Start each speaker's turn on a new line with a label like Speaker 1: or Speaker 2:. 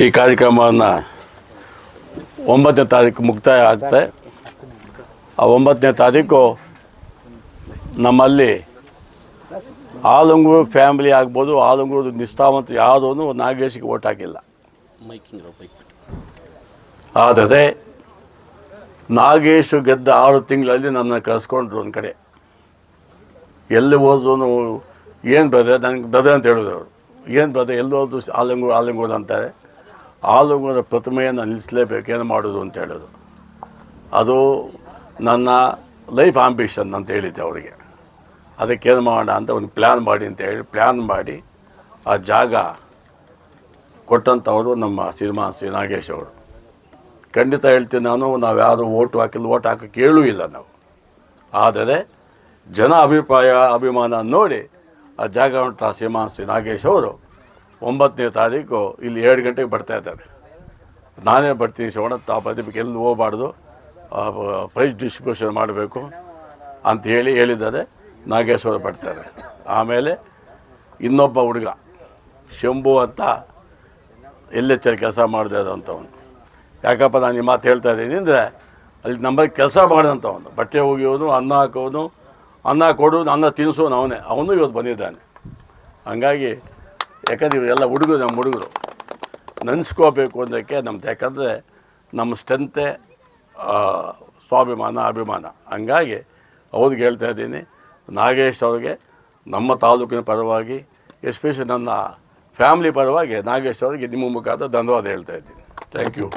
Speaker 1: ಈ ಕಾರ್ಯಕ್ರಮವನ್ನು 9ನೇ ತಾರೀಕು ಮುಕ್ತಾಯ ಆಗುತ್ತೆ. ಆ 9ನೇ ತಾರೀಕು ನಮ್ಮಲ್ಲಿ ಆಲಂಗೂರು ಫ್ಯಾಮಿಲಿ ಆಗ್ಬೋದು, ಆಲಂಗೂರು ನಿಷ್ಠಾವಂತ ಯಾವುದೂ ನಾಗೇಶಿಗೆ ಓಟ್ ಹಾಕಿಲ್ಲ. ಆದರೆ ನಾಗೇಶು ಗೆದ್ದ 6 ತಿಂಗಳಲ್ಲಿ ನನ್ನ ಕರೆಸ್ಕೊಂಡ್ರು ಒಂದು ಕಡೆ. ಎಲ್ಲಿ ಹೋದ್ರು ಏನು ಬ್ರದರ್, ನನಗೆ ಬ್ರದರ್ ಅಂತ ಹೇಳಿದ್ರು ಅವರು. ಏನು ಬ್ರದರ್, ಎಲ್ಲಿ ಹೋದ್ರು ಆಲಂಗೂರು ಅಂತಾರೆ. ಆಲಂಗೂರ ಪ್ರತಿಮೆಯನ್ನು ನಿಲ್ಲಿಸಲೇಬೇಕು, ಏನು ಮಾಡೋದು ಅಂತ ಹೇಳೋದು. ಅದು ನನ್ನ ಲೈಫ್ ಆಂಬಿಷನ್ ಅಂತ ಹೇಳಿದ್ದೆ ಅವರಿಗೆ. ಅದಕ್ಕೇನು ಮಾಡೋಣ ಅಂತ ಒಂದು ಪ್ಲ್ಯಾನ್ ಮಾಡಿ ಅಂತ ಹೇಳಿ ಪ್ಲ್ಯಾನ್ ಮಾಡಿ ಆ ಜಾಗ ಕೊಟ್ಟಂಥವರು ನಮ್ಮ ಶ್ರೀ ನಾಗೇಶ್ ಅವರು. ಖಂಡಿತ ಹೇಳ್ತೀನಿ ನಾನು, ನಾವು ಯಾರು ಓಟ್ ಹಾಕೋಕ್ಕೆ ಕೇಳೂ ಇಲ್ಲ ನಾವು. ಆದರೆ ಜನ ಅಭಿಮಾನ ನೋಡಿ ಆ ಜಾಗ ಉಂಟು ಶ್ರೀ ನಾಗೇಶ್ ಅವರು 9ನೇ ತಾರೀಕು ಇಲ್ಲಿ 7 ಗಂಟೆಗೆ ಬರ್ತಾಯಿದ್ದಾರೆ. ನಾನೇ ಬರ್ತೀನಿ ಶ್ರವಣ, ಪ್ರತಿಭೆಗೆ ಎಲ್ಲಿ ಹೋಗಬಾರ್ದು, ಪ್ರೈಸ್ ಡಿಸ್ಟ್ರಿಬ್ಯೂಷನ್ ಮಾಡಬೇಕು ಅಂತ ಹೇಳಿದ್ದಾರೆ. ನಾಗೇಶ್ ಅವರು ಬರ್ತಾರೆ. ಆಮೇಲೆ ಇನ್ನೊಬ್ಬ ಹುಡುಗ ಶಂಭು ಅಂತ LHR ಕೆಲಸ ಮಾಡದೇ ಇರೋಂಥವನು. ಯಾಕಪ್ಪ ನಾನು ಈ ಮಾತು ಹೇಳ್ತಾ ಇದ್ದೀನಿ ಅಂದರೆ, ಅಲ್ಲಿ ನಮ್ಮಲ್ಲಿ ಕೆಲಸ ಮಾಡಿದಂಥವನು, ಬಟ್ಟೆ ಒಗೆಯೋನು, ಅನ್ನ ಹಾಕೋನು, ಅನ್ನ ಕೊಡೋನು, ಅನ್ನ ತಿನ್ನಿಸೋನು ಅವನು ಇವತ್ತು ಬಂದಿದ್ದಾನೆ. ಹಂಗಾಗಿ ಯಾಕಂದ್ರೆ ಇವರೆಲ್ಲ ಹುಡುಗರು, ನಮ್ಮ ಹುಡುಗರು ನೆನೆಸ್ಕೋಬೇಕು ಅನ್ನೋಕ್ಕೆ ನಮ್ದು. ಯಾಕಂದರೆ ನಮ್ಮ ಸ್ಟ್ರೆಂತೆ ಸ್ವಾಭಿಮಾನ, ಅಭಿಮಾನ. ಹಂಗಾಗಿ ಅವ್ರಿಗೆ ಹೇಳ್ತಾ ಇದ್ದೀನಿ, ನಾಗೇಶ್ ಅವ್ರಿಗೆ ನಮ್ಮ ತಾಲೂಕಿನ ಪರವಾಗಿ, ಎಸ್ಪೆಷಲಿ ನನ್ನ ಫ್ಯಾಮಿಲಿ ಪರವಾಗಿ ನಾಗೇಶ್ ಅವರಿಗೆ ನಿಮ್ಮ ಮುಖಾಂತರ ಧನ್ಯವಾದ ಹೇಳ್ತಾ ಇದ್ದೀನಿ. Thank you.